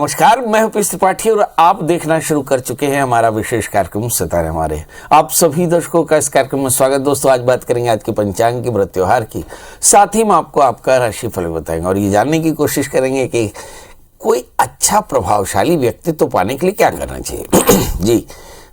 नमस्कार, मैं हूं पीयूष त्रिपाठी और आप देखना शुरू कर चुके हैं हमारा विशेष कार्यक्रम सितारे हमारे। आप सभी दर्शकों का इस कार्यक्रम में स्वागत। दोस्तों, आज बात करेंगे आज के पंचांग की, व्रत त्योहार की, साथ ही में आपको आपका राशिफल बताएंगे और ये जानने की कोशिश करेंगे कि कोई अच्छा प्रभावशाली व्यक्तित्व पाने के लिए क्या करना चाहिए। जी,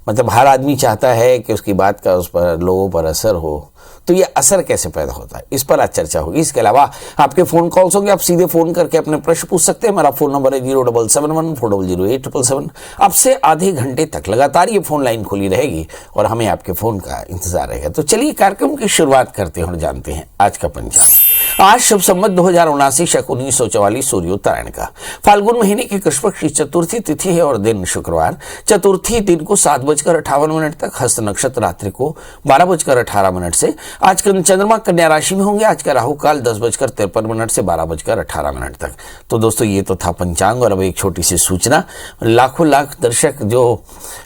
मतलब हर आदमी चाहता है कि उसकी बात का उस पर लोगों पर असर हो, तो ये असर कैसे पैदा होता है, इस पर आज चर्चा होगी। इसके अलावा आपके फोन कॉल्स होंगे, आप सीधे फोन करके अपने प्रश्न पूछ सकते हैं। मेरा फोन नंबर है 07714008877। आपसे आधे घंटे तक लगातार ये फोन लाइन खुली रहेगी और हमें आपके फोन का इंतजार रहेगा। तो चलिए कार्यक्रम की शुरुआत करते हैं और जानते हैं आज का पंचांग। आज शुभ संवत 2079 शक 1944 सूर्योत्तरायण का फाल्गुन महीने की कृष्ण पक्ष की चतुर्थी तिथि है और दिन शुक्रवार। चतुर्थी दिन को 7:58 तक, हस्त नक्षत्र रात्रि को 12:18 से। आज का चंद्रमा कन्या राशि में होंगे। आज का राहु काल 10:53 से 12:18 तक। तो दोस्तों, ये तो था पंचांग और अब एक छोटी सी सूचना। लाखों लाख दर्शक जो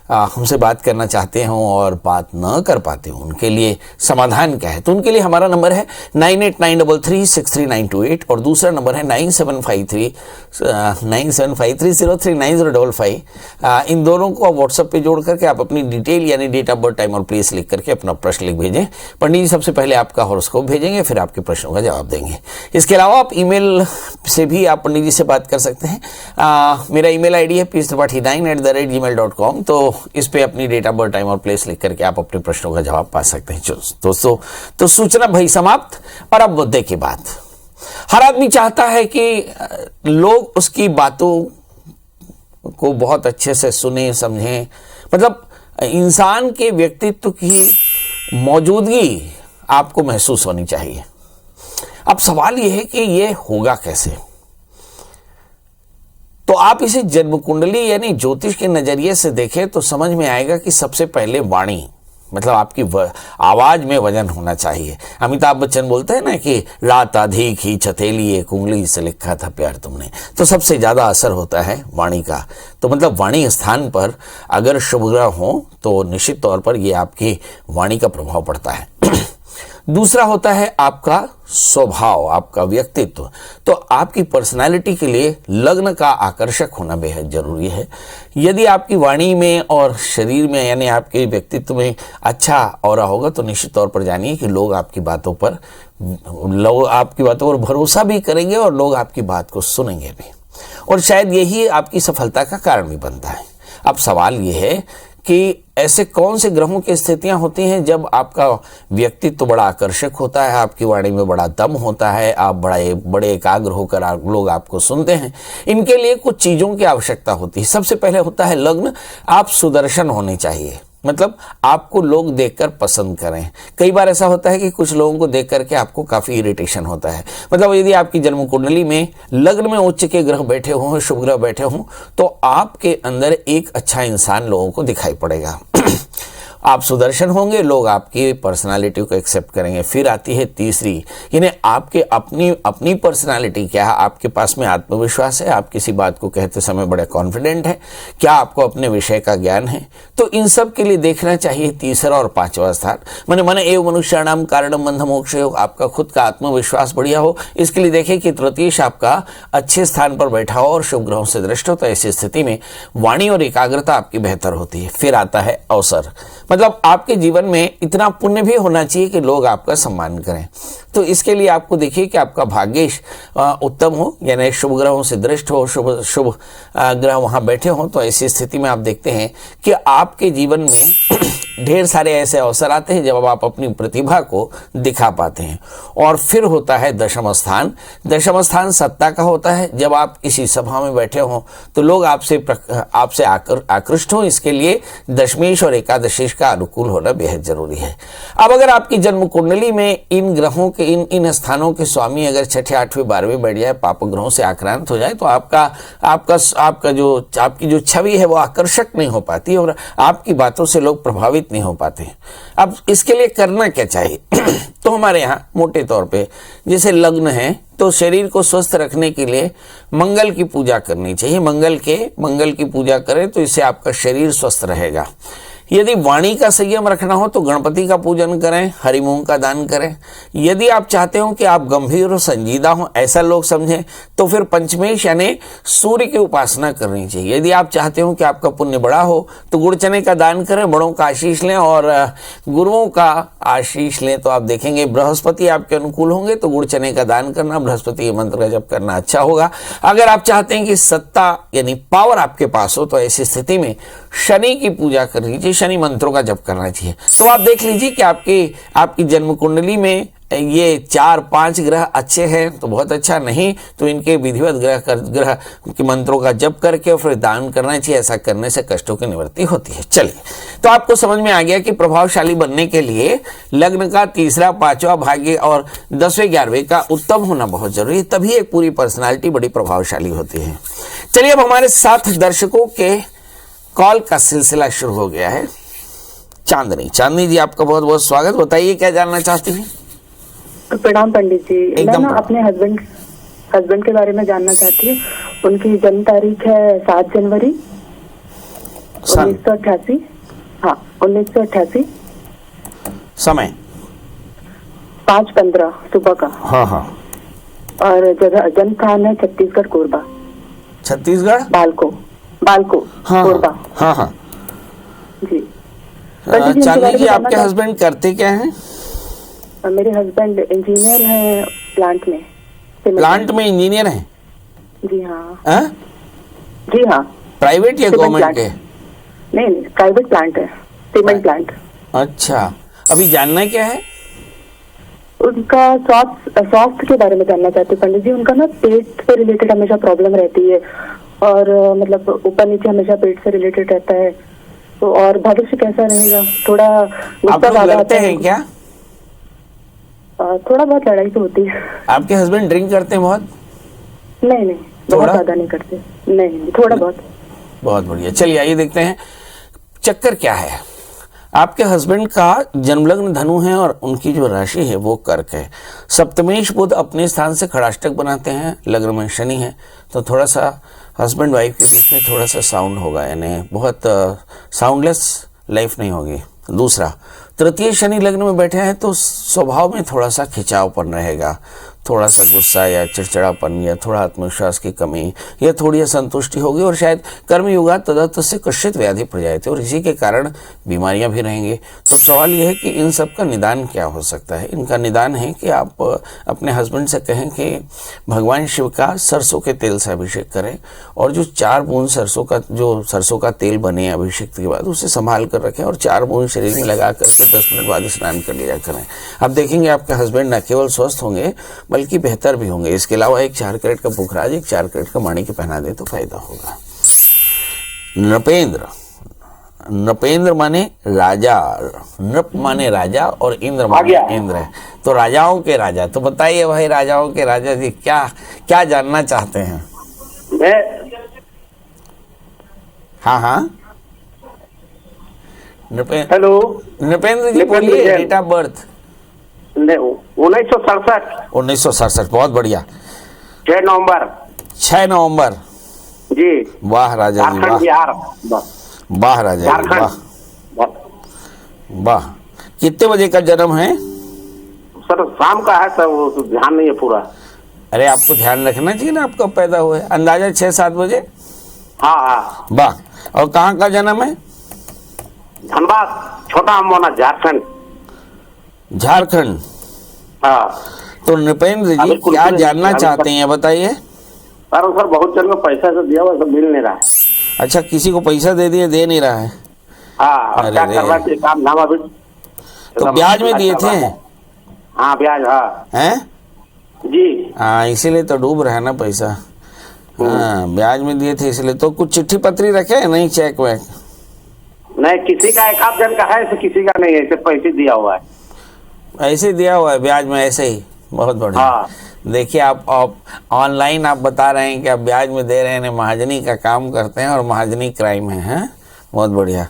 हमसे बात करना चाहते हो और बात न कर पाते हो, उनके लिए समाधान क्या है, तो उनके लिए हमारा नंबर है 9893363928 और दूसरा नंबर है 9753039055। इन दोनों को व्हाट्सएप पे जोड़ करके आप अपनी डिटेल यानी डेट ऑफ बर्थ, टाइम और प्लेस लिख करके अपना प्रश्न लिख भेजें। पंडित जी सबसे पहले आपका हॉरोस्कोप भेजेंगे, फिर आपके प्रश्नों का जवाब देंगे। इसके अलावा आप ईमेल से भी आप पंडित जी से बात कर सकते हैं। मेरा ईमेल आईडी है piyushtripathi9@gmail.com। तो इस पे अपनी डेट ऑफ बर्थ, टाइम और प्लेस लिख करके आप अपने प्रश्नों का जवाब पा सकते हैं। दोस्तों, तो सूचना भई समाप्त और अब मुद्दे की बात। हर आदमी चाहता है कि लोग उसकी बातों को बहुत अच्छे से सुने, समझें। मतलब इंसान के व्यक्तित्व की मौजूदगी आपको महसूस होनी चाहिए। अब सवाल यह है कि यह होगा कैसे। तो आप इसे जन्म कुंडली यानी ज्योतिष के नजरिए से देखें तो समझ में आएगा कि सबसे पहले वाणी, मतलब आपकी आवाज में वजन होना चाहिए। अमिताभ बच्चन बोलते हैं ना कि रात आधी की छतेली एक उंगली से लिखा था प्यार तुमने। तो सबसे ज्यादा असर होता है वाणी का। तो मतलब वाणी स्थान पर अगर शुभ ग्रह हो तो निश्चित तौर पर यह आपकी वाणी का प्रभाव पड़ता है। दूसरा होता है आपका स्वभाव, आपका व्यक्तित्व। तो आपकी पर्सनालिटी के लिए लग्न का आकर्षक होना बेहद जरूरी है। यदि आपकी वाणी में और शरीर में यानी आपके व्यक्तित्व में अच्छा ऑरा होगा तो निश्चित तौर पर जानिए कि लोग आपकी बातों पर भरोसा भी करेंगे और लोग आपकी बात को सुनेंगे भी, और शायद यही आपकी सफलता का कारण भी बनता है। अब सवाल यह है कि ऐसे कौन से ग्रहों की स्थितियां होती हैं जब आपका व्यक्तित्व बड़ा आकर्षक होता है, आपकी वाणी में बड़ा दम होता है, आप बड़े एकाग्र होकर लोग आपको सुनते हैं। इनके लिए कुछ चीजों की आवश्यकता होती है। सबसे पहले होता है लग्न। आप सुदर्शन होने चाहिए, मतलब आपको लोग देखकर पसंद करें। कई बार ऐसा होता है कि कुछ लोगों को देख करके आपको काफी इरिटेशन होता है। मतलब यदि आपकी जन्म कुंडली में लग्न में उच्च के ग्रह बैठे हों, शुभ ग्रह बैठे हों, तो आपके अंदर एक अच्छा इंसान लोगों को दिखाई पड़ेगा। आप सुदर्शन होंगे, लोग आपकी पर्सनालिटी को एक्सेप्ट करेंगे। फिर आती है तीसरी, यानी आपके अपनी पर्सनालिटी क्या है। आपके पास में आत्मविश्वास है, आप किसी बात को कहते समय बड़े कॉन्फिडेंट है, क्या आपको अपने विषय का ज्ञान है। तो इन सब के लिए देखना चाहिए तीसरा और पांचवा स्थान। मन एवं मनुष्याणाम कारणम बंध मोक्ष योग। आपका खुद का आत्मविश्वास बढ़िया हो, इसके लिए देखें कि तृतीयश आपका अच्छे स्थान पर बैठा हो और शुभ ग्रहों से दृष्ट हो। तो ऐसी स्थिति में वाणी और एकाग्रता आपकी बेहतर होती है। फिर आता है अवसर, मतलब आपके जीवन में इतना पुण्य भी होना चाहिए कि लोग आपका सम्मान करें। तो इसके लिए आपको देखिए कि आपका भाग्येश उत्तम हो, यानी शुभ ग्रहों से दृष्ट हो, शुभ ग्रह वहां बैठे हो। तो ऐसी स्थिति में आप देखते हैं कि आपके जीवन में ढेर सारे ऐसे अवसर आते हैं जब आप अपनी प्रतिभा को दिखा पाते हैं। और फिर होता है दशम स्थान। दशम स्थान सत्ता का होता है। जब आप किसी सभा में बैठे हों तो लोग आपसे आकृष्ट हों, इसके लिए दशमेश और एकादशेश का अनुकूल होना बेहद जरूरी है। अब अगर आपकी जन्म कुंडली में इन ग्रहों के इन स्थानों के स्वामी अगर छठे, आठवें, 12वें बैठ जाए, पाप ग्रहों से आक्रांत हो जाए, तो आपकी जो छवि है वो आकर्षक नहीं हो पाती और आपकी बातों से लोग प्रभावित नहीं हो पाते। अब इसके लिए करना क्या चाहिए? तो हमारे यहाँ मोटे तौर पे जैसे लग्न है तो शरीर को स्वस्थ रखने के लिए मंगल की पूजा करनी चाहिए। मंगल की पूजा करें तो इससे आपका शरीर स्वस्थ रहेगा। यदि वाणी का संयम रखना हो तो गणपति का पूजन करें, हरि मूंग का दान करें। यदि आप चाहते हो कि आप गंभीर और संजीदा हो ऐसा लोग समझें तो फिर पंचमेश यानी सूर्य की उपासना करनी चाहिए। यदि आप चाहते हो कि आपका पुण्य बड़ा हो तो गुड़ चने का दान करें, बड़ों का आशीष लें और गुरुओं का आशीष लें तो आप देखेंगे बृहस्पति आपके अनुकूल होंगे। तो गुड़ चने का दान करना, बृहस्पति के मंत्र का जप करना अच्छा होगा। अगर आप चाहते हैं कि सत्ता यानी पावर आपके पास हो तो ऐसी स्थिति में शनि की पूजा कर लीजिए, शनि मंत्रों का जप करना चाहिए। तो आप देख लीजिए कि आपकी जन्म कुंडली में ये 4-5 ग्रह अच्छे हैं तो बहुत अच्छा, नहीं तो इनके विधिवत ग्रह के मंत्रों का जप करके और फिर दान करना चाहिए। ऐसा करने से कष्टों की निवृत्ति होती है। चलिए, तो आपको समझ में आ गया कि प्रभावशाली बनने के लिए लग्न का 3रा, 5वां भाग्य और 10वें, 11वें का उत्तम होना बहुत जरूरी है, तभी एक पूरी पर्सनालिटी बड़ी प्रभावशाली होती है। चलिए, अब हमारे साथ दर्शकों के कॉल का सिलसिला शुरू हो गया है। चांदनी जी, आपका बहुत बहुत स्वागत। बताइए क्या जानना चाहती हैं? प्रणाम पंडित जी। मैं ना अपने हस्बैंड के बारे में जानना चाहती हूँ। उनकी जन्म तारीख है 7 जनवरी 1988। हाँ, 1988। समय 5:15 सुबह का। हाँ हाँ। और जगह जन्म स्थान है छत्तीसगढ़, कोरबा। छत्तीसगढ़ बालको हाँ, कोरबा। हाँ हाँ जी। चांदनी जी, आपके हस्बैंड करते क्या हैं? मेरे हस्बैंड इंजीनियर हैं प्लांट में इंजीनियर हैं? जी हाँ। जी हाँ। प्राइवेट या गवर्नमेंट के? नहीं, प्राइवेट प्लांट है, सीमेंट प्लांट। अच्छा, अभी जानना क्या है? उनका स्वास्थ्य के बारे में जानना चाहते हैं पंडित जी। उनका ना पेट से रिलेटेड हमेशा प्रॉब्लम रहती है और मतलब ऊपर नीचे हमेशा पेट से रिलेटेड रहता है। तो और भविष्य कैसा रहेगा? थोड़ा गुस्सा ज्यादा आता है क्या? थोड़ा बहुत लड़ाई तो होती है। आपके हस्बैंड ड्रिंक करते हैं बहुत? नहीं, बहुत ज्यादा नहीं करते। नहीं, थोड़ा बहुत। बहुत बढ़िया। चलिए, आइए देखते हैं चक्कर क्या है। आपके हस्बैंड का जन्मलग्न धनु है और उनकी जो राशि है वो कर्क है। सप्तमेश बुध अपने स्थान से खड़ाष्टक बनाते हैं, लग्न में शनि है, तो थोड़ा सा हस्बैंड वाइफ के बीच में थोड़ा सा साउंड होगा, यानी बहुत साउंडलेस लाइफ नहीं होगी। दूसरा, तृतीय शनि लग्न में बैठे हैं तो स्वभाव में थोड़ा सा खिंचावपन रहेगा, थोड़ा सा गुस्सा या चिड़चिड़ापन या थोड़ा आत्मविश्वास की कमी या थोड़ी असंतुष्टि होगी और शायद कर्मयुगा तदर्थ से कष्टित व्याधि पड़ जाए थे और इसी के कारण बीमारियां भी रहेंगे। तो सवाल यह है कि इन सब का निदान क्या हो सकता है? इनका निदान है कि आप अपने हस्बैंड से कहें कि भगवान शिव का सरसों के तेल से अभिषेक करें और जो 4 बूंद सरसों का तेल बने अभिषेक के बाद उसे संभाल कर रखें और 4 बूंद शरीर में लगा करके 10 मिनट बाद स्नान कर लिया करें। आप देखेंगे आपके हस्बैंड न केवल स्वस्थ होंगे बल्कि बेहतर भी होंगे। इसके अलावा एक 4 कैरेट का पुखराज, एक 4 कैरेट का माणिक्य पहना दे तो फायदा होगा। नृपेंद्र माने राजा, नृप माने राजा और इंद्र माने इंद्र है, तो राजाओं के राजा। तो बताइए भाई, राजाओं के राजा जी क्या जानना चाहते हैं? हाँ, हेलो नृपेंद्र जी बोलिए, डेट ऑफ बर्थ? 1967। बहुत बढ़िया। 6 नवंबर जी। वाह राजा जी, वाह राजा जी, वाह। कितने बजे का जन्म है? सर शाम का है सर, वो ध्यान नहीं है पूरा। अरे आपको ध्यान रखना चाहिए ना, आपका पैदा हुआ है अंदाजा 6-7 बजे। हाँ। वाह। और कहाँ का जन्म है? धनबाद, छोटा अमोना, झारखंड। हाँ। तो नृपेंद्र जी क्या जानना चाहते हैं बताइए? सर बहुत जन को पैसा तो दिया हुआ, सब मिल नहीं रहा है। अच्छा, किसी को पैसा दे नहीं रहा है? हाँ, क्या कर रहा है काम धाम अभी? तो ब्याज में दिए थे? हाँ, ब्याज। हाँ हैं जी। हाँ, इसीलिए तो डूब रहा है ना पैसा। हाँ, ब्याज में दिए थे इसलिए। तो कुछ चिट्ठी पत्री रखे नहीं, चेक वेक? नहीं, किसी का एक आध जन का है, किसी का नहीं है, ऐसे पैसे दिया हुआ है। ऐसे दिया हुआ है ब्याज में, ऐसे ही। बहुत बढ़िया। हाँ। देखिए, आप ऑनलाइन आप बता रहे हैं कि आप ब्याज में दे रहे हैं, महाजनी का काम करते हैं और महाजनी क्राइम है। बहुत बढ़िया।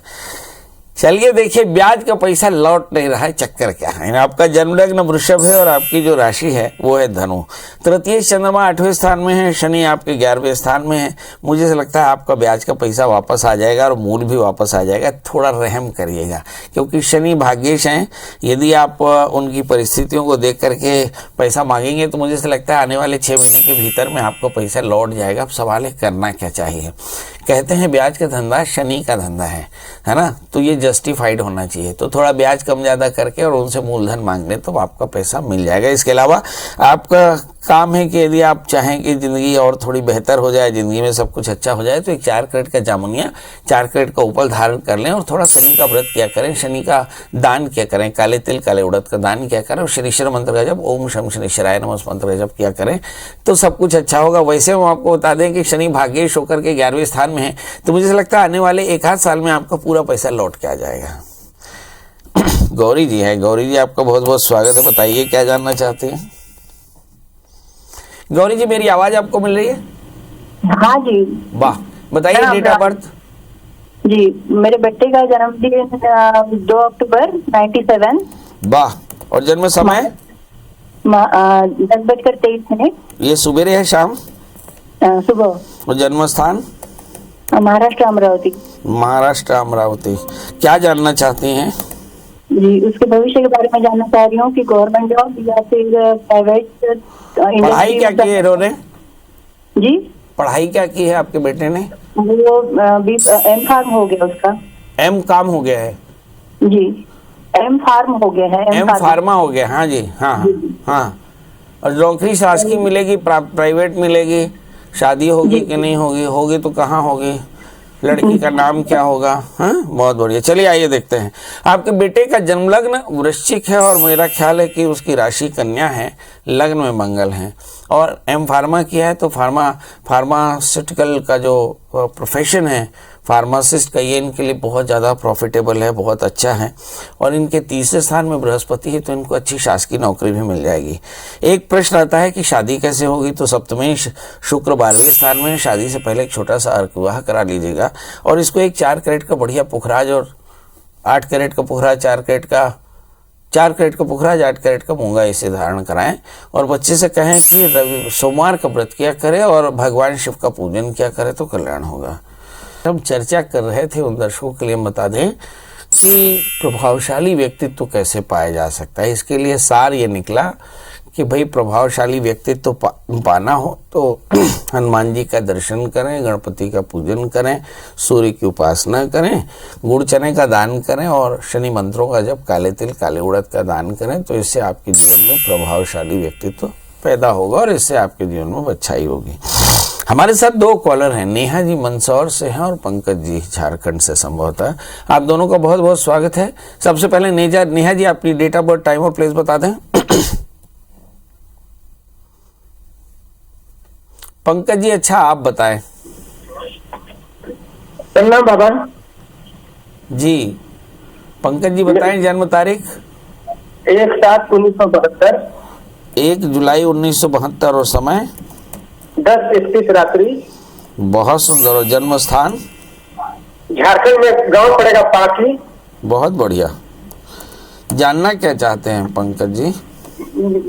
चलिए देखिए, ब्याज का पैसा लौट नहीं रहा है, चक्कर क्या है। आपका जन्म लग्न वृषभ है और आपकी जो राशि है वो है धनु। तृतीय चंद्रमा 8वें स्थान में है, शनि आपके 11वें स्थान में है। मुझे से लगता है आपका ब्याज का पैसा वापस आ जाएगा और मूल भी वापस आ जाएगा। थोड़ा रहम करिएगा, क्योंकि शनि भाग्येश हैं। यदि आप उनकी परिस्थितियों को देख करके पैसा मांगेंगे तो मुझे से लगता है आने वाले 6 महीने के भीतर में आपको पैसा लौट जाएगा। अब सवाल है करना क्या चाहिए। कहते हैं ब्याज का धंधा शनि का धंधा है ना, तो ये जस्टिफाइड होना चाहिए। तो थोड़ा ब्याज कम ज़्यादा करके और उनसे मूलधन मांग लें तो आपका पैसा मिल जाएगा। इसके अलावा आपका काम है कि यदि आप चाहें कि ज़िंदगी और थोड़ी बेहतर हो जाए, ज़िंदगी में सब कुछ अच्छा हो जाए, तो एक 4 कैरेट का जामुनिया 4 कैरेट का ऊपर धारण कर लें और थोड़ा शनि का व्रत किया करें, शनि का दान किया करें, काले तिल काले उड़द का दान किया करें और शनीश्वर मंत्र का जब ओम शम शनीश्वराय नमः मंत्र का जब किया करें तो सब कुछ अच्छा होगा। वैसे हम आपको बता दें कि शनि भाग्येश होकर के 11वें स्थान में है, तो मुझे लगता है आने वाले 1 आध साल में आपका पूरा पैसा लौट के आ जाएगा। गौरी जी है, गौरी जी आपका बहुत बहुत स्वागत है। बताइए क्या जानना चाहते हैं गौरी जी? मेरी आवाज आपको मिल रही है? हाँ जी। वाह, बताइए डेट ऑफ बर्थ। जी, मेरे बेटे का जन्मदिन 2 अक्टूबर 97। वाह, और जन्म समय? 10:23। ये सुबेरे है शाम? सुबह। और जन्म स्थान? महाराष्ट्र अमरावती। महाराष्ट्र अमरावती। क्या जानना चाहती हैं? जी, उसके भविष्य के बारे में जानना चाह रही हूँ कि गवर्नमेंट जॉब या फिर प्राइवेट। पढ़ाई क्या की है इन्होंने? जी, पढ़ाई क्या की है आपके बेटे ने? वो एम फार्म हो गया उसका। एम काम हो गया है? जी, एम फार्म हो गया है। एम फार्मा हो गया। हाँ जी, हाँ हाँ। और नौकरी शासकीय मिलेगी, प्राइवेट मिलेगी? शादी होगी कि नहीं होगी? होगी तो कहाँ होगी? लड़की का नाम क्या होगा? हाँ, बहुत बढ़िया। चलिए आइए देखते हैं। आपके बेटे का जन्म लग्न वृश्चिक है और मेरा ख्याल है कि उसकी राशि कन्या है, लग्न में मंगल है और एम फार्मा किया है। तो फार्मास्यूटिकल का जो प्रोफेशन है फार्मासिस्ट का, ये इनके लिए बहुत ज़्यादा प्रॉफिटेबल है, बहुत अच्छा है। और इनके 3रे स्थान में बृहस्पति है, तो इनको अच्छी शासकीय नौकरी भी मिल जाएगी। एक प्रश्न आता है कि शादी कैसे होगी, तो सप्तमेश शुक्र 12वें स्थान में, शादी से पहले एक छोटा सा अर्क विवाह करा लीजिएगा और इसको एक 4 कैरेट का बढ़िया पुखराज और 8 कैरेट का पुखराज, 4 कैरेट का पुखराज, 8 कैरेट का मूंगा इसे धारण कराएं और बच्चे से कहें कि सोमवार का व्रत किया करे और भगवान शिव का पूजन किया करे तो कल्याण होगा। हम चर्चा कर रहे थे, उन दर्शकों के लिए बता दें कि प्रभावशाली व्यक्तित्व कैसे पाया जा सकता है। इसके लिए सार ये निकला कि भाई प्रभावशाली व्यक्तित्व पाना हो तो हनुमान जी का दर्शन करें, गणपति का पूजन करें, सूर्य की उपासना करें, गुड़ चने का दान करें और शनि मंत्रों का जब काले तिल काले उड़द का दान करें, तो इससे आपके जीवन में प्रभावशाली व्यक्तित्व पैदा होगा और इससे आपके जीवन में अच्छाई होगी। हमारे साथ 2 कॉलर हैं, नेहा जी मंदसौर से हैं और पंकज जी झारखंड से संभवतः। आप दोनों का बहुत बहुत स्वागत है। सबसे पहले नेहा जी अपनी डेट ऑफ बर्थ, टाइम और प्लेस बता दें। पंकज जी अच्छा आप बताएं। प्रणाम बाबा जी, पंकज जी बताएं जन्म तारीख। 1/7/1972। 1 जुलाई 1972 और समय 10:31 रात्रि। बहुत सुंदर। और जन्म स्थान? झारखंड में गांव पड़ेगा पाकी। बहुत बढ़िया। जानना क्या चाहते हैं पंकज जी?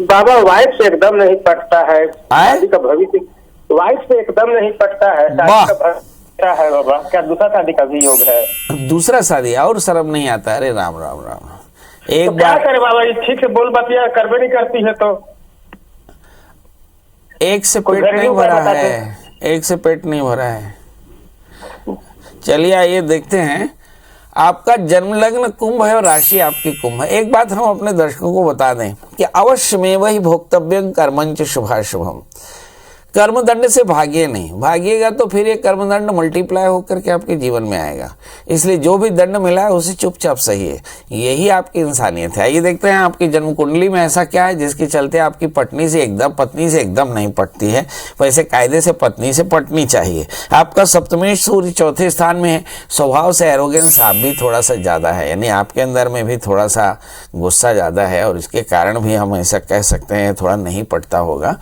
बाबा वाइफ से एकदम नहीं पटता है, आए? शादी का भविष्य वाइफ से एकदम नहीं पटता है, वाह। शादी का भविष्य है बाबा। क्या दूसरा शादी का भी योग है? दूसरा शादी और शर्म नहीं आता? अरे राम राम राम। एक तो क्या बार करे बाबा, ये ठीक से बोल बतिया करबे नहीं करती है तो एक से कोई पेट नहीं घरेलू भरा उपाय है, एक से पेट नहीं भरा है। चलिए आइए देखते हैं। आपका जन्म लग्न कुंभ है और राशि आपकी कुंभ है। एक बात हम अपने दर्शकों को बता दें कि अवश्य में वही भोक्तव्यं कर्मंच शुभाशुभम। कर्मदंड से भागिए नहीं, भागिएगा तो फिर ये कर्मदंड मल्टीप्लाई होकर के आपके जीवन में आएगा। इसलिए जो भी दंड मिला है उसे चुपचाप सही है, यही आपकी इंसानियत है। आइए देखते हैं आपकी जन्म कुंडली में ऐसा क्या है जिसके चलते आपकी पत्नी से एकदम नहीं पटती है। वैसे कायदे से पत्नी से पटनी चाहिए। आपका सप्तमेश सूर्य 4थे स्थान में है। स्वभाव से एरोगेंस आप भी थोड़ा सा ज़्यादा है, यानी आपके अंदर में भी थोड़ा सा गुस्सा ज़्यादा है और इसके कारण भी हम ऐसा कह सकते हैं थोड़ा नहीं पटता होगा,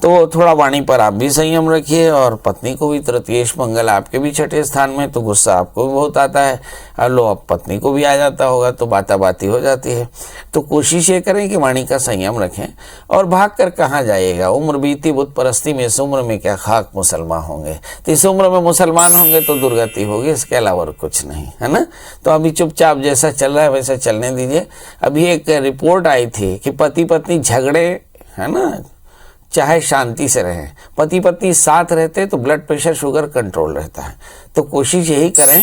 तो थोड़ा वाणी पर आप भी संयम रखिए, और पत्नी को भी, तृतीयेश मंगल आपके भी छठे स्थान में, तो गुस्सा आपको भी बहुत आता है, और लो अब पत्नी को भी आ जाता होगा, तो बाताबाती हो जाती है। तो कोशिश ये करें कि वाणी का संयम रखें, और भाग कर कहाँ जाइएगा, उम्र बीती बुत परस्ती में, इस उम्र में क्या खाक मुसलमान होंगे, तो इस उम्र में मुसलमान होंगे तो दुर्गति होगी, इसके अलावा कुछ नहीं है ना। तो अभी चुपचाप जैसा चल रहा है वैसा चलने दीजिए। अभी एक रिपोर्ट आई थी कि पति पत्नी झगड़े, है ना, चाहे शांति से रहें, पति पत्नी साथ रहते तो ब्लड प्रेशर शुगर कंट्रोल रहता है। तो कोशिश यही करें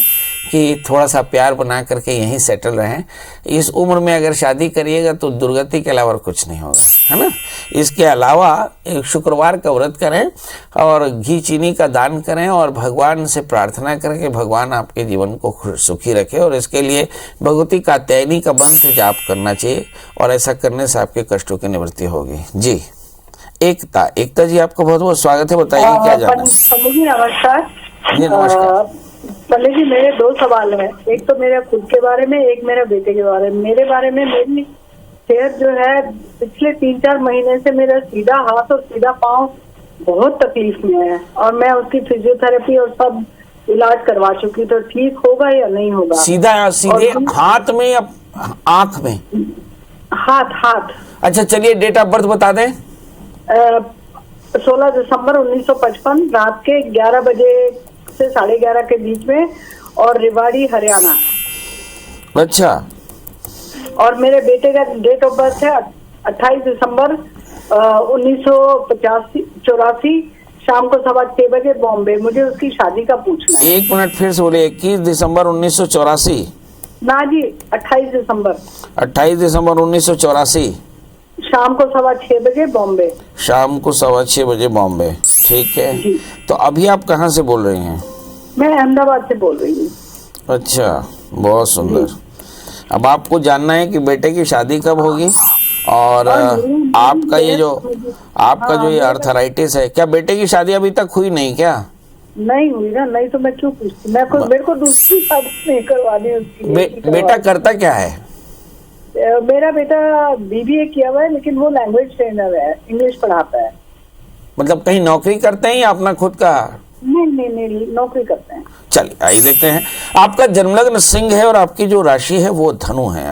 कि थोड़ा सा प्यार बना करके यहीं सेटल रहें। इस उम्र में अगर शादी करिएगा तो दुर्गति के अलावा कुछ नहीं होगा, है ना। इसके अलावा एक शुक्रवार का व्रत करें और घी चीनी का दान करें, और भगवान से प्रार्थना करें कि भगवान आपके जीवन को सुखी रखे, और इसके लिए भगवती कात्यायनी का मंत्र जाप करना चाहिए, और ऐसा करने से आपके कष्टों की निवृत्ति होगी। जी एकता जी, आपका बहुत बहुत स्वागत है, बताइए क्या जानना है। नमस्कार जी नमस्कार। पंडित जी, मेरे 2 सवाल हैं, एक तो मेरे खुद के बारे में, एक मेरे बेटे के बारे में। मेरे बारे में, मेरी सेहत जो है पिछले 3-4 महीने से मेरा सीधा हाथ और सीधा पांव बहुत तकलीफ में है, और मैं उसकी फिजियोथेरेपी और सब इलाज करवा चुकी, तो ठीक होगा या नहीं होगा? सीधे हाथ में या आंख में? हाथ। अच्छा चलिए, डेट ऑफ बर्थ बता दें। 16 दिसंबर 1955 रात के 11 बजे से 11:30 के बीच में, और रेवाड़ी हरियाणा। अच्छा। और मेरे बेटे का डेट ऑफ बर्थ है 28 दिसंबर 1984 शाम को 6:15 बजे बॉम्बे। मुझे उसकी शादी का पूछना है। 1 मिनट फिर से बोले। 21 दिसंबर 1984? ना जी, 28 दिसंबर। 28 दिसंबर 1984 शाम को 6:15 बजे बॉम्बे। शाम को 6:15 बजे बॉम्बे, ठीक है। तो अभी आप कहाँ से बोल रही हैं? मैं अहमदाबाद से बोल रही हूँ। अच्छा, बहुत सुंदर। अब आपको जानना है कि बेटे की शादी कब होगी, और आपका ये जो ये आर्थराइटिस है, क्या बेटे की शादी अभी तक हुई नहीं क्या? नहीं हुई ना, नहीं तो मैं क्यों पूछती। मेरे को दूसरी शादी नहीं करवानी उसकी। बेटा करता क्या है? मेरा बेटा BBA किया हुआ है, लेकिन वो लैंग्वेज ट्रेनर है, इंग्लिश पढ़ाता है। मतलब कहीं नौकरी करते हैं या अपना खुद का? नहीं, नौकरी करते हैं। चलिए आइए देखते हैं। आपका जन्मलग्न सिंह है, और आपकी जो राशि है वो धनु है।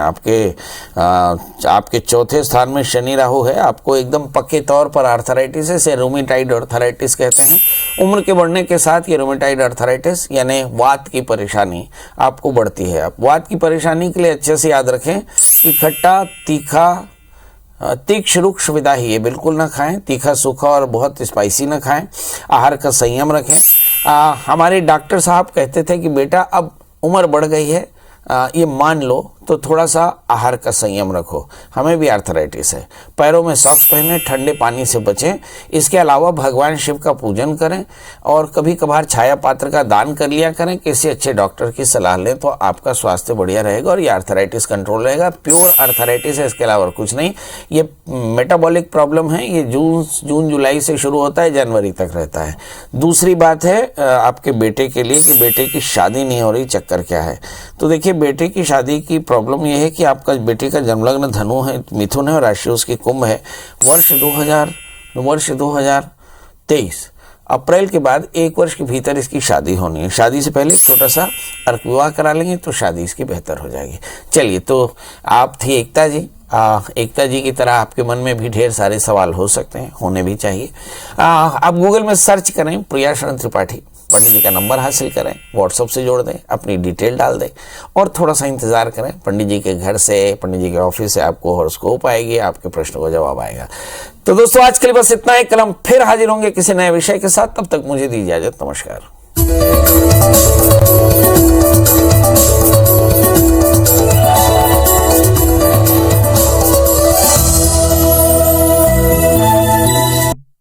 आपके चौथे स्थान में शनि राहु है। आपको एकदम पक्के तौर पर आर्थराइटिस है, रोमेटाइड आर्थराइटिस कहते हैं। उम्र के बढ़ने के साथ ये रोमेटाइड आर्थराइटिस यानी वात की परेशानी आपको बढ़ती है। आप वात की परेशानी के लिए अच्छे से याद रखें कि खट्टा, तीखा, तीक्ष्ण रुक्ष विदा ही ये बिल्कुल ना खाएं, तीखा सूखा और बहुत स्पाइसी ना खाएं, आहार का संयम रखें। हमारे डॉक्टर साहब कहते थे कि बेटा अब उम्र बढ़ गई है, ये मान लो, तो थोड़ा सा आहार का संयम रखो। हमें भी आर्थराइटिस है। पैरों में सॉक्स पहने, ठंडे पानी से बचें। इसके अलावा भगवान शिव का पूजन करें, और कभी कभार छाया पात्र का दान कर लिया करें। किसी अच्छे डॉक्टर की सलाह लें तो आपका स्वास्थ्य बढ़िया रहेगा, और ये आर्थराइटिस कंट्रोल रहेगा। प्योर आर्थराइटिस है, इसके अलावा कुछ नहीं। ये मेटाबॉलिक प्रॉब्लम है, ये जून जुलाई से शुरू होता है, जनवरी तक रहता है। दूसरी बात है आपके बेटे के लिए कि बेटे की शादी नहीं हो रही, चक्कर क्या है? तो देखिए, बेटे की शादी की प्रॉब्लम यह है कि आपका बेटे का जन्मलग्न धनु है, मिथुन है, और राशि उसकी कुंभ है। वर्ष 2023 अप्रैल के बाद 1 वर्ष के भीतर इसकी शादी होनी है। शादी से पहले छोटा सा अर्क विवाह करा लेंगे तो शादी इसकी बेहतर हो जाएगी। चलिए, तो आप थी एकता जी। एकता जी की तरह आपके मन में भी ढेर सारे सवाल हो सकते हैं, होने भी चाहिए। आप गूगल में सर्च करें प्रिया शरण त्रिपाठी, पंडित जी का नंबर हासिल करें, व्हाट्सएप से जोड़ दें, अपनी डिटेल डाल दें, और थोड़ा सा इंतजार करें। पंडित जी के घर से, पंडित जी के ऑफिस से आपको हॉरोस्कोप आएगी, आपके प्रश्नों का जवाब आएगा। तो दोस्तों, आज के लिए बस इतना ही। कल हम फिर हाजिर होंगे किसी नए विषय के साथ। तब तक मुझे दीजिए इजाजत। नमस्कार।